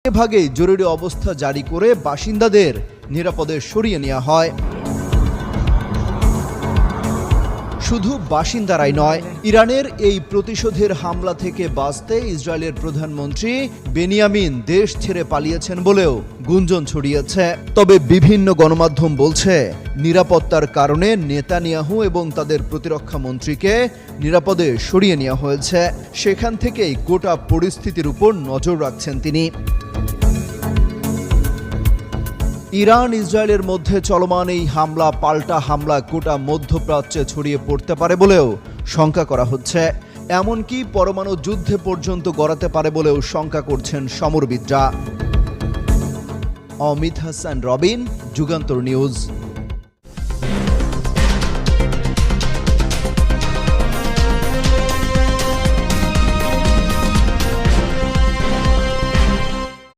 ভাগে জরুরি অবস্থা জারি করে বাসিন্দাদের নিরাপদে সরিয়ে নেওয়া হয়। শুধু বাসিন্দারাই নয়, ইরানের এই প্রতিশোধের হামলা থেকে বাঁচতে ইসরায়েলের প্রধানমন্ত্রী বেনিয়ামিন দেশ ছেড়ে পালিয়েছেন বলেও গুঞ্জন ছড়িয়েছে। তবে বিভিন্ন গণমাধ্যম বলছে, নিরাপত্তার কারণে নেতানিয়াহু এবং তাদের প্রতিরক্ষা মন্ত্রীকে নিরাপদে সরিয়ে নেওয়া হয়েছে। সেখান থেকেই গোটা পরিস্থিতির উপর নজর রাখছেন তিনি। ইরান ইসরায়েলের মধ্যে চলমান এই হামলা পাল্টা হামলা গোটা মধ্যপ্রাচ্যে ছড়িয়ে পড়তে পারে বলেও শঙ্কা করা হচ্ছে। এমনকি পরমাণু যুদ্ধে পর্যন্ত গড়াতে পারে বলেও শঙ্কা করছেন সমরবিদরা। অমিত হাসান রবিন, যুগান্তর নিউজ।